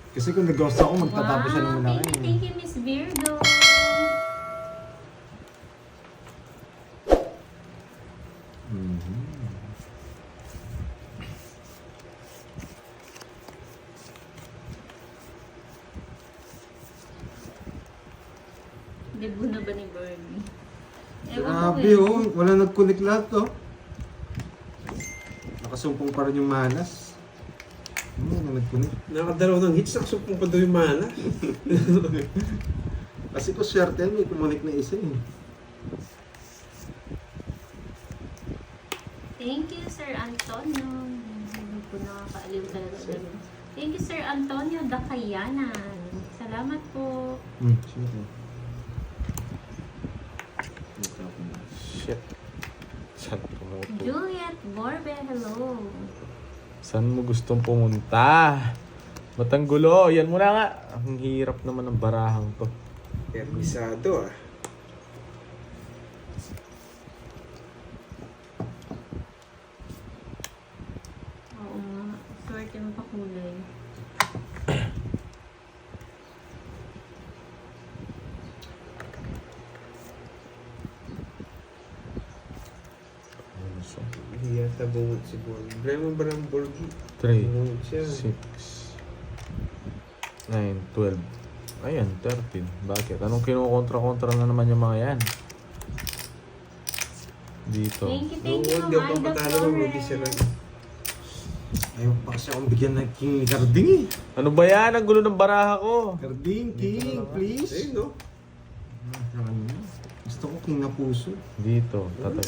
Kasi kung nag-ghost ako, magtatapos siya ng Wow, malaki. thank you, Miss Virgo. Mhm. Debo na ba ni Bernie? Grabe oh, wala nag-connect lahat oh. Nakasumpong pa rin yung malas. Wala nag-connect. Nakadalaw ng hits, nakasumpong pa daw yung mana. Kasi ko swerte may kumonek na isa eh. Thank you, Sir Antonio. Hindi ko nakakaaliw talaga. Thank you, Sir Antonio Dakayanan. Salamat po. Sige. Shit. Saan pumunta? Juliet Borbe, hello. Saan mo gustong pumunta? Matanggulo. Yan muna nga. Ang hirap naman ng barahang to. Permisado ah. Oo nga. Swerte mo pa kulay. Ano siya? Hiyata bungot si Borgi. Bremen ba ng Borgi? 3, Bungot siya. 6, 9, 12. Ayan, 13. Bakit? Anong kinukontra-kontra na naman yung mga yan? Dito. Thank you, Noon, Ma'am di ako Aida patalo ng Flores. Rudy sila. Ayaw pa kasi akong bigyan ng King Carding eh. Ano ba yan? Ang gulo ng baraha ko. Carding, King, please. Ayun no? Gusto ko King na puso. Dito. Tatag.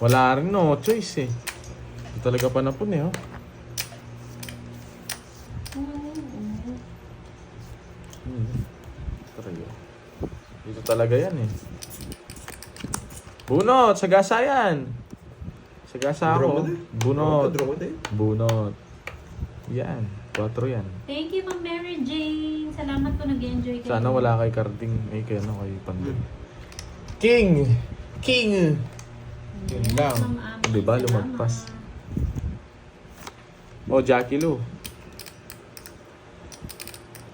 Wala rin no. Choice eh. Ito talaga panapon eh oh. Talaga. Dito talaga yan eh. Bunot! Sagasa yan! Sagasa Draw mo ako. na? Bunot. Draw ko tayo. Bunot. Yan. 4 yan. Thank you, Ma'am Mary Jane. Salamat po, nag-enjoy kayo. Sana wala kay Carding. Ay, kay ano, kay Pandoy. King! King! Yun lang. Ma'am Ami, Di ba, salamat. lumagpas. Oh, Jackie Lou.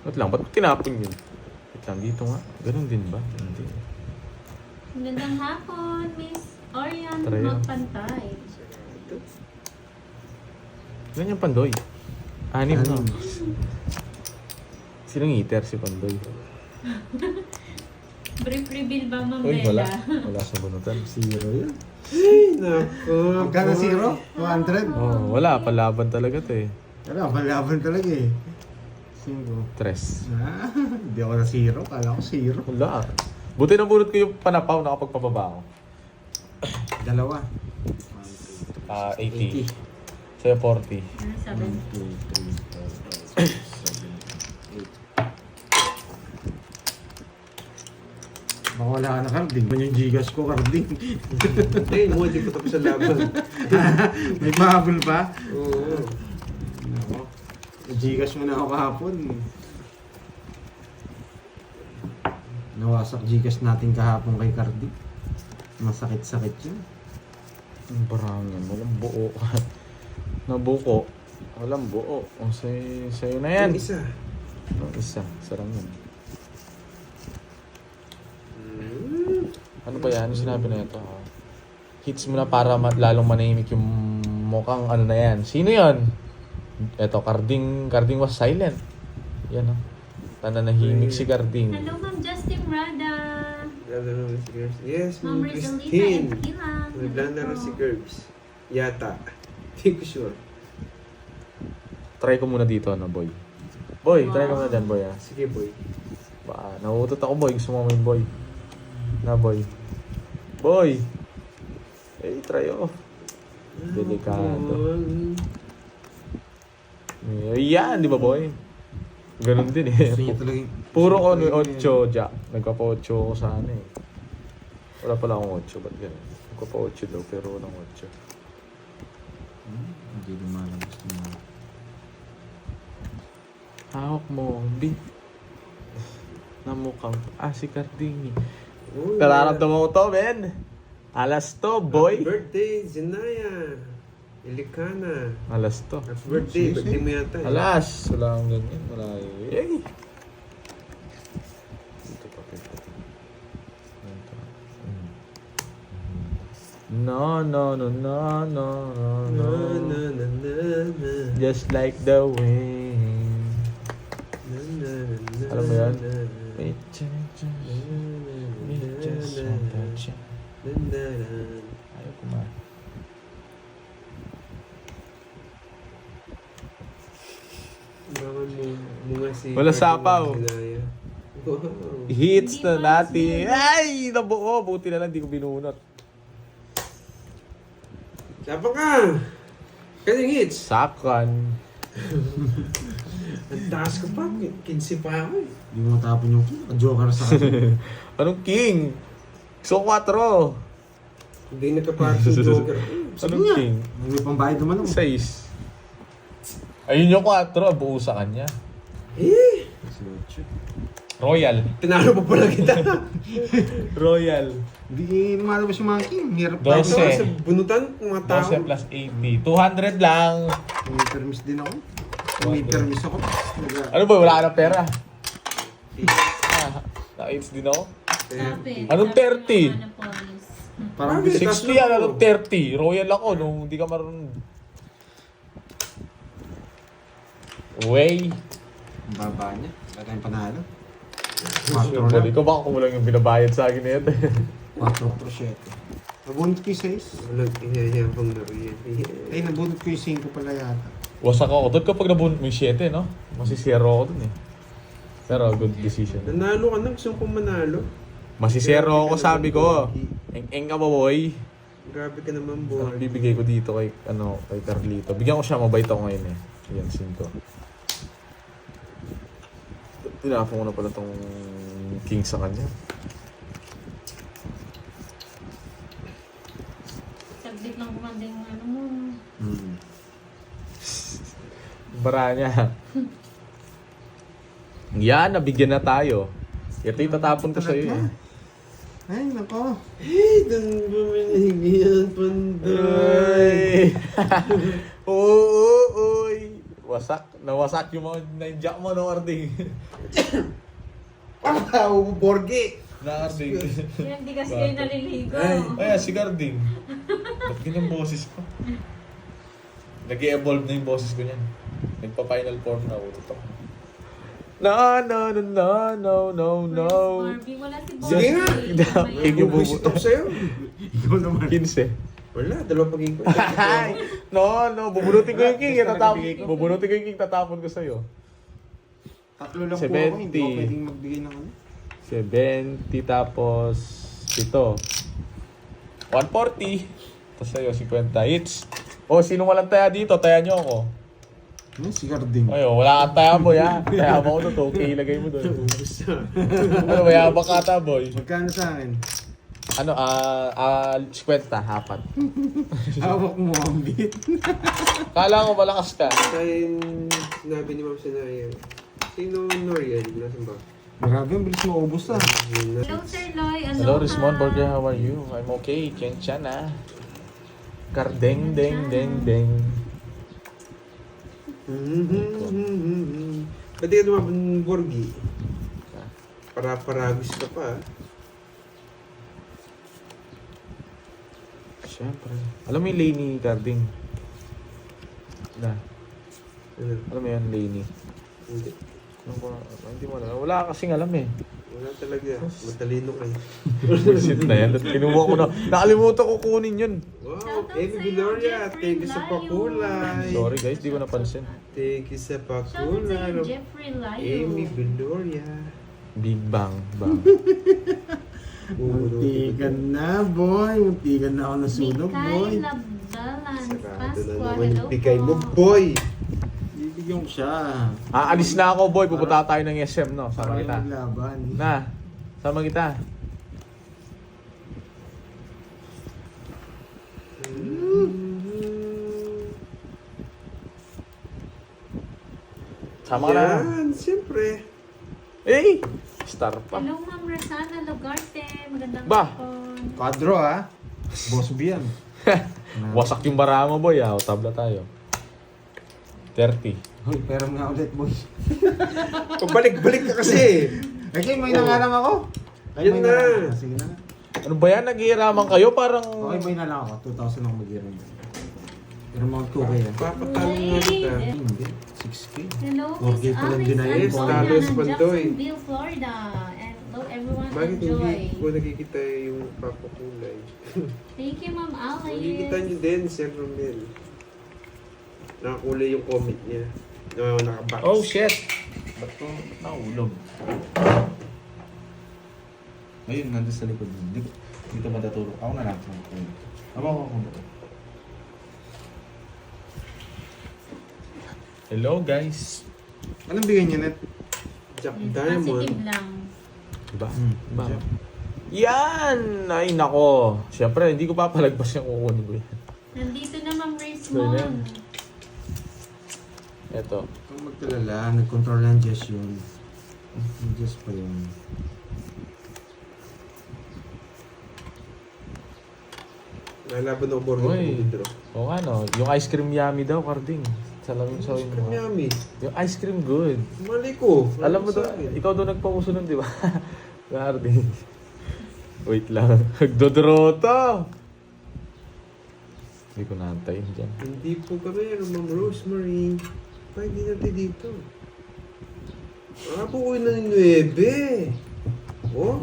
Ba't lang? Ba't mo tinapon yun? Wait lang, dito nga. Ganun din ba? Hindi. Magandang hapon, Miss Orion Tara yun. Magpantay. Ganyan yung Pandoy. 6 no? Sinong eater si Pandoy? Brief reveal ba, Ma'am Uy, Bella? wala. Wala sa bunutan. Zero yun. Ay, naku. Magkano zero? 200? Oh, wala. Palaban talaga to eh. Wala, malaban talaga eh. Zero. 3. Ah, hindi ako na zero. Kala ko zero. Wala. Buti na bunot ko yung panapaw nakapagpababa ako. Dalawa. 80. Sa'yo 40. 7. 1, 2, 3, 4, 5, 6, 7, 8. Baka wala ka na Carding. Man yung Gcash ko, Carding. Ayun mo, hindi ko tapos sa laban. May mahabol pa? Oo. Nako. Gcash mo na ako kahapon. Nawasak Gcash natin kahapon kay Carding. Masakit-sakit yun. Ang barangan. Walang buo. Nabuko. Walang buo. O, sa'yo na yan. Yung isa. Ang isa. Sarang yan. Ano ba yan? Ano sinabi na ito? Ha? Hits mo na para lalong manahimik yung mukhang ano na yan. Sino yan? Eto, Carding was silent. Yan o. Nananahimik si Carding. Hello, Ma'am Justin Rada. Blanda naman si Curbs. Yes, Ma'am Ma'am Rizalita Christine. and Kilan. May blanda na si Curbs. Yata. Hindi ko sure. Try ko muna dito, ano, boy. Boy, try ko muna dyan, boy, ha. Sige, boy. Ba, nauutot ako, boy. Gusto mo yung boy. Na, boy. Boy! Eh, try oh. Delikado. Yan, di ba, boy? Ganun din eh. Gusto niya talaga yung... Puro ko 8, Jack. Nagpapa-8 ako sa ano eh. Wala pala akong 8, ba't ganun? Nagpapa-8 daw, pero walang 8. Hindi lumalabas na. Hawak mo, B. Na mukhang, si Carding. Tara. Nararamdaman ko to, men. Alas to, boy. Birthday, Zenaya. Ilikana. Alas to. Happy birthday. Sige, Birthday mo yata eh. Alas! Wala akong ganyan. Malayo. Yay! Dito pa, dito. Dito. No, no, no, no, no, no, Na, no. na, na, na, na. Just like the wind. Na, na, na, na, Alam mo yan? na, na. We just want to touch. Na, na, na. Ayaw kumain. Bangon mo nga si... Wala sapaw. Ginaya. Wow. Hits Hindi na pa natin. sila. Ay! Nabuo. Buti na lang di ko binunot. Sapa ka! Kasing hits! Sakan. Ang taas ko pa. 15 pa ako eh. Hindi mo matapon yung joker sa akin. Anong king? So 4. Hindi nagka-party joker. Anong nga. king? May pambayad naman ako. 6. Ayun yung 4. Buo sa kanya. Eh! Royal. Tinalo pa pala kita. Royal. Hindi lumalabas yung mga king. Hirap Dos. Ito Dose. sa bunutan, mga tao. 12 plus 80. 200 lang. May permis din ako. May permis ako. Ano ba? Wala ka ng pera. Na-AIDS din ako. Sabi. Anong sabi 30? ng mga police. Parang Bakit? 60 yan. Anong 30? Royal ako nung hindi ka marunong. Way. ang baba niya. Wala tayong panalo. Well, ikaw baka kumulang yung binabayad sa akin nito. 4%. Nabunot ko yung 6. Walang ihayabang na rin. Ay, nabunot ko yung 5 pala yata. Wasak ako doon kapag nabunot mo yung 7, no? Masisero ako doon eh. Pero good decision. Nanalo ka na, gusto kong manalo. Masisero ako, sabi ko. Eng ka ba, boy? Grabe ka naman, Ang boy. bibigay ko dito kay Carlito. Bigyan ko siya, mabait ako ngayon eh. Ayan, 5. Tinapon ko na pala tong king sa kanya. Saglit lang kumanding ano mo. Bara niya. Yan, nabigyan na tayo. Ito yung tatapon ko sa'yo eh. Ay, nako. Hey, doon bumili yan, panday. Uy! Wasak. Nawasak yung mga na-jack mo, no, Arding? Wow, Borge! Na, Arding. Yan, di kasi kayo naliligo. Ay, si Garding. Ba't ganyan boses ko? Nag-evolve na yung boses ko niyan. Nagpa-final form na ulit ako. No, no, no, no, no, no, no. Barbie, wala si Barbie. Sige nga. King yung Bubusit ako sa'yo. Ikaw naman. 15. Wala, dalawang pagiging ko. No, bubunutin ko yung king. Bigay Tatapon, ko. bubunutin ko yung king, tatapon ko sa'yo. Tatlo lang po 70. ako. Hindi ako pwedeng magbigay ng ano. 70 tapos ito. 140. Tapos sa'yo, 50 hits. O, sino walang taya dito? Taya nyo ako. Ay, si Garding. Ayo, wala kang taya boy ha. Taya mo ko to, okay, ilagay mo doon. Ubus na. Ano, mayabang ka ta boy. Magkano sa akin? Ano, 50, hapat. Hawak mo ang beat. Kala ko malakas ka. Kaya yung sinabi ni Ma'am Sinaya, sino Noriel? Nasaan ba? Grabe, ang bilis mo ubos na. Yun na. Hello, Sir Loy. Aloha. Hello, Rismon Burger, how are you? I'm okay, Chen ah. Kardeng, deng, deng, deng. Ba't ka naman Borgi? Para-paragos ka pa. Siyempre. Alam mo yung Lainey Karding? Na. Ano? Alam mo yan, Lainey? Hindi. Ano ba? Hindi mo alam. Wala kasing alam eh. Wala talaga. Matalino kayo. Bullshit na yan. Kinuha ko na. Nakalimutan ko kunin yun. Wow, Shoutout Amy sa'yo, Viloria. Jeffrey Thank you sa Layo. pakulay. Sorry guys, di ko napansin. Thank you sa Shoutout pakulay. sa'yo, Jeffrey Layo. Amy Viloria. Big Bang. Bang. Muntikan na, boy. Muntikan na ako nasunog, boy. Mikay Labdalan. Sarado na Pasqua. naman Hello yung bigay mo, po. boy. Bibigyan ko siya. Aalis na ako boy. Pupunta tayo ng SM no. Sama Para kita. maglaban. Na. Sama kita. Sama ka na. Yan, siyempre. Eh! Star pa. Hello, Ma'am Rosana Lugarte. Magandang Ba? hapon. Kadro, ha? Boss B yan. Wasak yung bara mo, boy. O, tabla tayo. 30. Hoy, pera nga ulit, boy. Pabalik-balik ka kasi. Okay, may na nga lang ako. Yun may na. lang. Sige na. Ano ba yan? Naghihiraman kayo? Parang... Okay, may na lang ako. 2,000 ako mag-iram. Pero mga 2K yan. Papatalo nga kita. Hindi. 6K. Hello, 4K Miss pa lang Alice din na yun. Yes, Antonia Talos ng Bandoy. Jacksonville, Florida. And hello everyone, Bakit enjoy. hindi ko nakikita yung papakulay? Thank you, Ma'am Alice. Nakikita niyo din, Sir Romel. Nakakulay yung comment niya. Nakabox. Oh, shit! Ba't ko naulog? Ayun, nandun sa likod. Dito matatulog. Ako na lang. Ako. Hello, guys. Anong bigyan niya, Net? Jack Positive Diamond. lang. Diba? Diba? Yan! Ay, nako. Siyempre, hindi ko papalagpas yung kukunin ko yan. Nandito na, Ma'am Race So, yan. Mon. Eto. Kung magkalala, nag-control ng Jess yun. Yung Jess pa yun. Nalaban ako Borgo Uy. Pedro. O ano, yung ice cream yummy daw, Carding. Salamin sa Ice cream yummy. Yung ice cream good. Mali ko. Alam mo Sa daw, akin. ikaw daw nagpauso nun, di ba? Carding. Wait lang. Nagdodrota! Hindi ko naantayin dyan. Hindi po kami, Ma'am Rosemary. Pa, hindi natin dito. Po uwi na ng 9. Oh?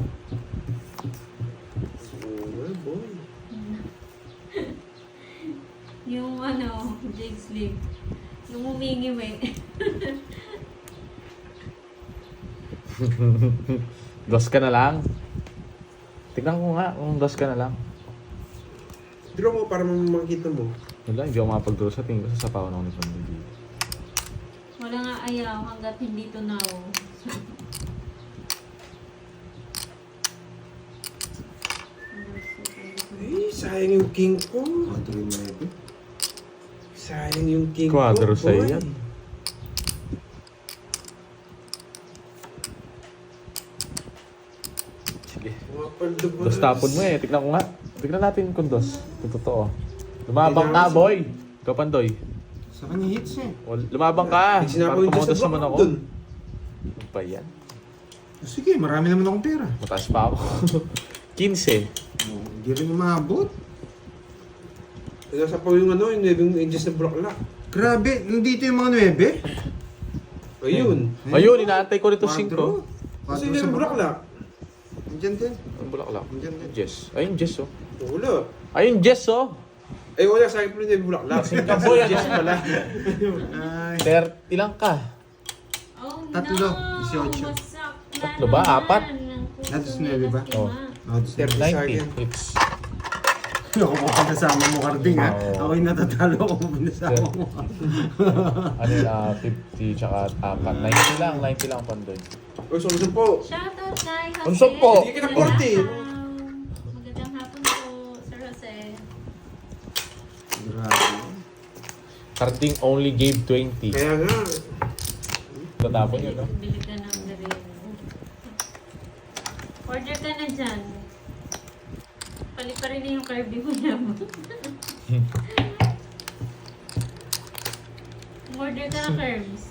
Oo nga, boy. Yung ano, Jake Sleep. Yung humingim eh. Dos ka na lang. Tignan ko nga kung dos ka na lang. Draw mo para makita mo. Wala, hindi ako makapag-draw sa tingin ko sa sapawan ako ni Pandegi. Wala nga ayaw hanggat hindi to now. Eh, sayang yung king ko. Control mo na ito. Sayang yung king ko, Quadro sa'yo boy. yan. Sige. Mga paldo-paldo. Dos tapon mo eh. Tignan ko nga. Tignan natin kung dos. Kung totoo. Lumabang ka, boy. Ikaw, Pandoy. Sa kanya hits eh. O, lumabang ka. Hindi sinapa Para yung Diyos tumodos sa naman block ako. dun. Ano ba yan? Sige, marami naman akong pera. Mataas pa ako. 15. Hindi rin umabot. Nasa pa yung ano, yung 9 inches na bulaklak. Grabe, nandito yung mga 9. Ayun. Ayun, inaantay ko nito 5. Quadro. Kasi yung bulaklak. Andyan din. Ang bulaklak. Andyan din. Jess. Ayun, Jess, oh. Wala. Ayun, Jess, oh. Ay, wala sa akin pa yung bulaklak. Boy, Jess pala. Ay. Ilang ka? Oh Tatlo, no! 18. Wasak na Tatlo ba? naman. Apat? Ang puso Natos ni 9 ba? Lastima. Oh, 30 sa akin. 90. It's... Ako mo pinasama mo, Carding ha. Oo. Ako yung natatalo ako pinasama mo. ano yun, 50 tsaka 4. 90 lang, 90 lang, Pandoy. O, so po. Shoutout kay Jose. Ang sampo. Hindi ka ng 40. Magandang hapon po, Sir Jose. Grabe. Carding only gave 20. Kaya nga. Tatapon yun, no? Bili ka ng gabi. Order ka na dyan. Palit pa rin yung Kirby mo naman. Order ka ng Curbs.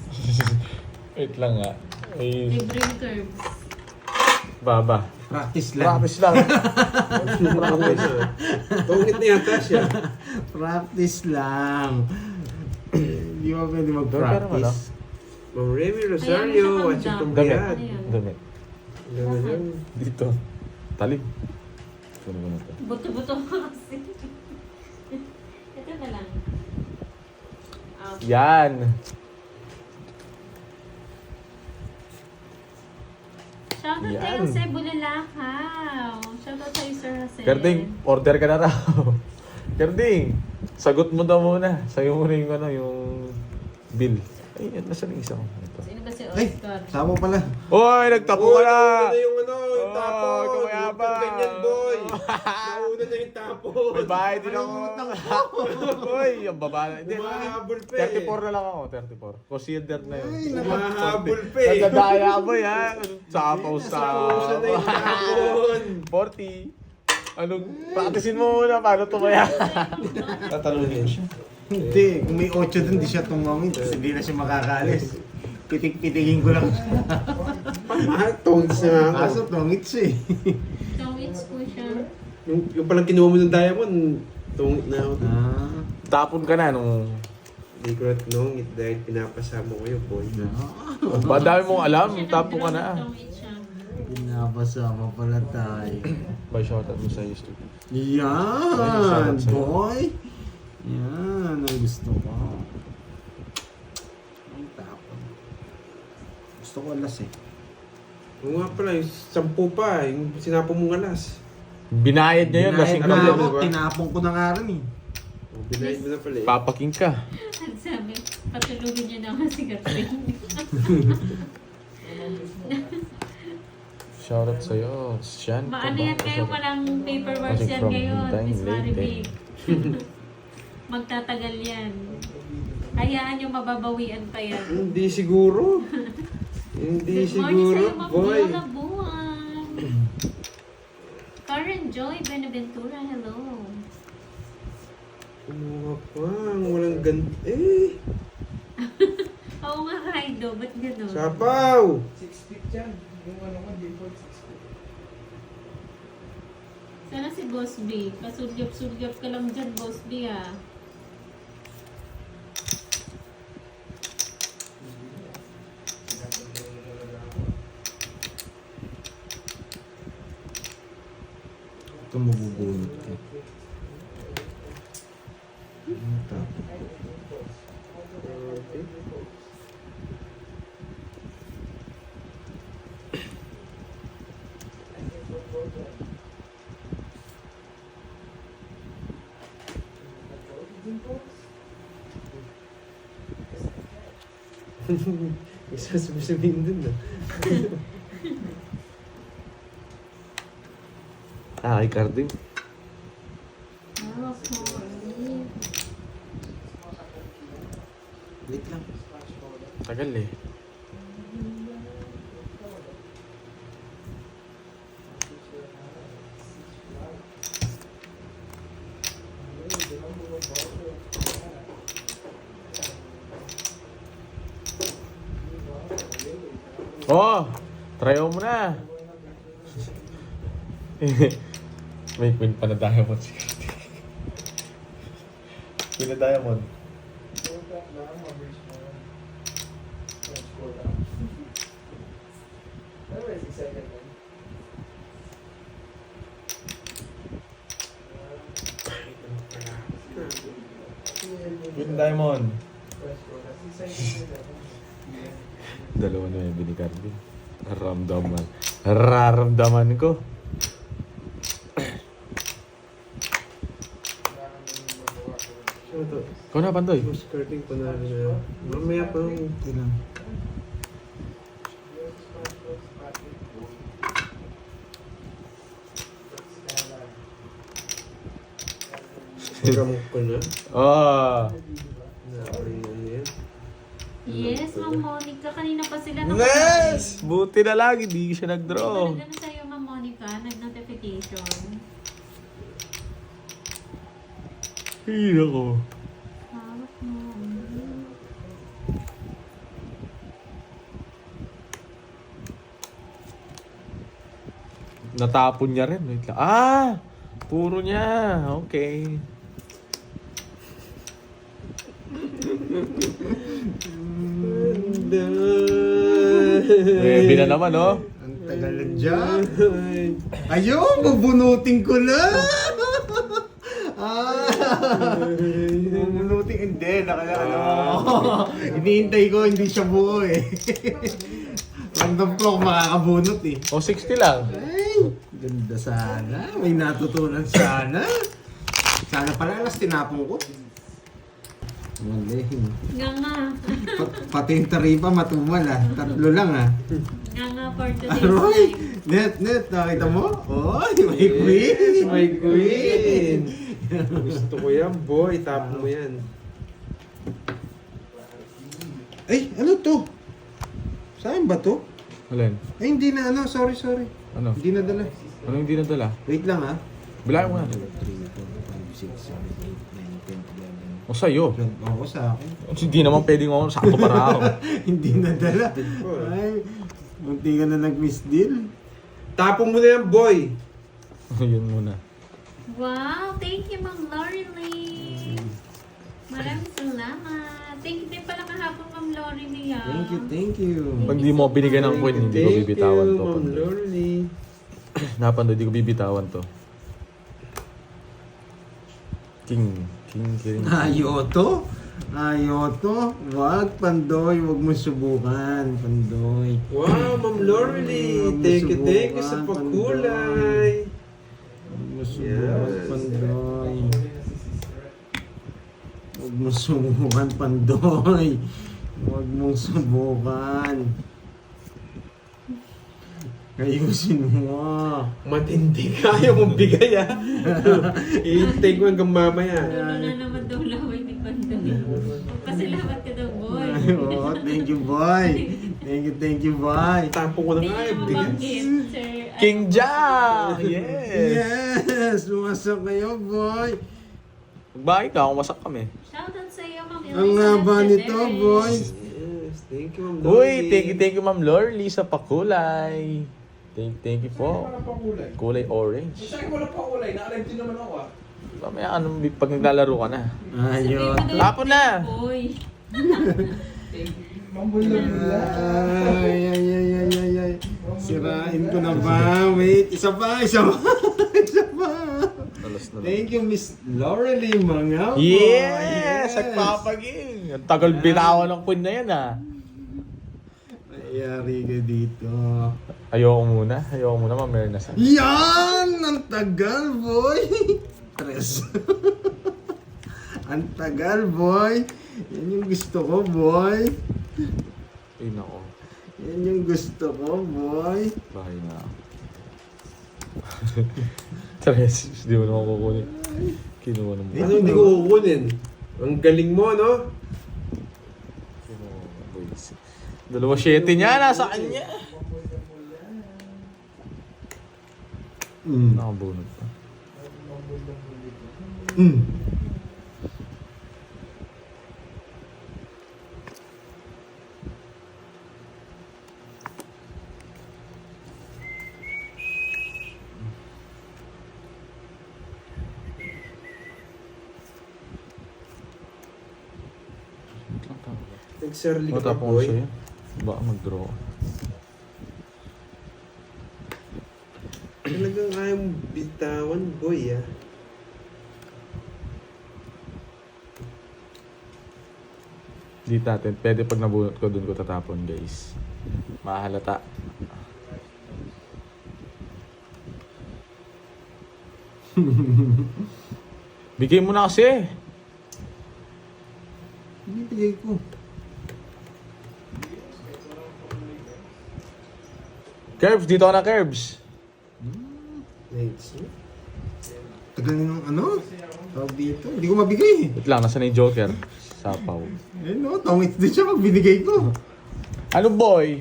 Wait lang nga. Ay, Libre yung Curbs. baba. Practice lang. Practice lang. Practice. Pungit na yata siya. Practice lang. Hindi mo pwede Pero ano? mag-practice. Ma'am Remy Ayan, Rosario, sa watching hanggang. from Damit. Bayad. Ayan. Damit. Gano'n yun. Dito. Talim. Ano ba na to? Buto-buto ka kasi. Ito na lang. Yan. Shoutout kay Yan. Jose Bulalakaw. Shoutout kay Sir Jose. Karding, order ka na raw. Karding, sagot mo daw muna. Sa'yo muna yung ano, yung bill. Ay, nasa yung isa ko. Ito. Sino ba si Ay, Oscar? sama pala. Hoy, nagtapo ka na! Nauna yung ano, yung Oh, tapon. kamayabang. Huwag kang ganyan, boy. Nauna na yung tapon. May bahay din ako. Hoy, yung baba. Hindi, Umahabol pa eh. 34 na lang ako, 34. Consider na yun. Ay, Umahabol pa eh. Nagdadaya mo yan. Sapaw sa... Nausa na yung tapon. 40. Anong, practicein mo muna paano tumaya. Tatalunin siya. Hindi, kung may 8 dun, di siya tumawid. Kasi hindi na siya makakaalis. Pitik-pitigin ko lang. Tones na ako. Kaso tungit siya eh. Tongits po siya. Yung palang kinuha mo ng diamond, tungit na ako. Ah. Tapon ka na nung... Hindi ko na tinungit dahil pinapasama ko yung boy. Ba, dami mong alam, Siya tapon ka na. Tongits siya. Pinapasama pala tayo. By shoutout mo sa YouTube. Yan, boy! Yan, ang gusto ko. Ang tapon. Gusto ko alas eh. Oo nga pala, yung 10 pa, yung sinapo mong alas. Binayad niya yun, lasing Binayad ka. na lang, ako, diba? tinapon ko na nga rin eh. Oh, binayad mo na pala eh. Papaking ka. Ang sabi, patulugin niya naman si Catherine. Shoutout sa'yo. Siyan. Maano yan kayo, walang paperwork Kasi yan from ngayon, Bintang, Miss Leyte. Maribig. Magtatagal yan. Hayaan nyo, mababawian pa yan. Hindi siguro. Hindi Good morning siguro, sa'yo, Ma'am boy. Viola Buwan. Karen Joy Benaventura, hello. Kumuha pa, ang walang ganti. Eh, Oo nga, Kaido, ba't gano'n? sapaw! 6 feet yan. Yung ano mo, default 6 feet. Sana si Boss B. Pasulyap-sulyap ka lang dyan, Boss B, ah. Ito mabubunot ko. Ang tapon. Isa sabihin dun na. Kay Carding. Ah, sorry. Wait lang. Tagal eh. Oh! Try mo na! May queen pa na diamond si Carding. Queen na diamond. Queen diamond. Dalawa na yung ni Carding. Nararamdaman ko. Ano to? Ikaw na, Pandoy. Mas skirting pa na rin na. Mamaya pa yung... Ito lang. program ko na. Ah. Ano yan? Yes, Ma'am Monica. Kanina pa sila Yes! Buti na lang, hindi siya nag-draw. Ganun sa'yo, Ma'am Monica. Nag-notification. Hira ko. Hawak mo. Natapon niya rin. Wait lang. Ah! Puro niya. Okay. Ready na naman, oh. Ang tagal lang dyan. Ayun, bubunutin ko na. Bubunutin. Hindi, ano. Iniintay ko, hindi siya buo eh. Random ko kung makakabunot eh. O, 60 lang. Ay, ganda sana. May natutunan sana. Sana pala alas tinapon ko. Mali. Nga nga. Pati yung taripa matumal ah. 3 lang ah. Nga nga for today's Aroy! live. Net, nakita mo? Oy, may queen! My queen! Gusto ko yan, boy. Tap mo yan. Ay, ano to? Saan ba to? Alin? Ay, hindi na ano. Sorry. Ano? Hindi na dala. Ano yung di nadala? Wait lang ah. Bilayan mo na. 2, 3, 4, 5, 6, 7, 8, 9, 10, 11. O sa'yo. Oo, sa akin. Hindi naman pwedeng ako. Sakto para ako. Hindi nadala. Ay, munti ka na nag-miss deal. Tapon mo na yan, boy! Yun muna. Wow, thank you, Ma'am Lorilyn. Maraming salamat. Thank you din pala kahapon, Ma'am Lorilyn. Thank you. Pag di mo binigay ng coin, hindi ko bibitawan to. Ma'am Lorly. Napando, hindi ko bibitawan to. King. Ayoto? Wag, Pandoy. Wag mo subukan, Pandoy. Wow, Ma'am Lorly. Thank you sa pakulay. Wag mo subukan, Yes. Pandoy. Wag mo subukan, Pandoy. Wag mong subukan. Ayusin mo. Matindi ka. Ayaw mong bigay, ha? Ihintay ko hanggang mamaya. Puno na naman daw laway ni Pandoy. Magpasalamat ka daw, boy. Oo, thank you, boy. Thank you, boy. Tapon ko na nga, Thank you, bigas. Ma'am Gift, sir. King Jack! Yes! Yes! Lumasak kayo, boy. Magbaki ka, kumasak kami. Shoutout sa iyo, Ma'am Ang haba nito, boy. Yes, thank you, Ma'am Lorly. Uy, thank you Ma'am Lorly sa pakulay. Thank you po. pakulay. Kulay orange. Sa akin wala pakulay. Nakalag din naman ako ah. Mamaya anong pag naglalaro ka na. Ayot. Tapon na! Boy. Mamboy lang nila. Ay. Sirain ko na ba? Wait, isa pa. Alas na lang. Thank you, Miss Laurely, mga boy. Yes! Nagpapaging! Ang tagal binawa ng queen na yan ah. Ayari ka dito. Ayoko muna, mamaya na sa. Yan! Ang tagal, boy! Tres. Ang tagal, boy! Yan yung gusto ko, boy! Ay nako, Yan yung gusto ko, boy! bahay na ako. Tres, hindi mo naman kukunin. Kinuha ng Ano hindi ko kukunin? Ang galing mo, no? Dalawa 7 niya, nasa kanya. Nakabunod pa. Nag-surly ka pa, Matapang boy. sa'yo. Baka mag-draw. Talagang ayaw mong bitawan, boy, ah. Di natin, pwede pag nabunot ko, dun ko tatapon guys. Mahalata. Bigay mo na kasi. Binibigay ko. Curbs, dito ka na Curbs. Nice. Tagal nung ano? Tawag dito. Hindi ko mabigay. Wait lang, nasa na yung Joker? Sapaw. Eh no, tawid din siya pag binigay ko. Ano boy?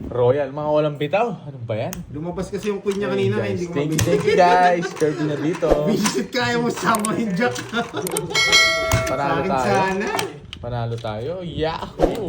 Royal, mga walang bitaw. Ano ba yan? Lumabas kasi yung queen niya kanina kaya Guys, hindi ko thank mabigay. you guys. Curbs na dito. Visit kaya mo sama yung Jack. Sa Panalo akin tayo. sana. Panalo tayo. Yahoo!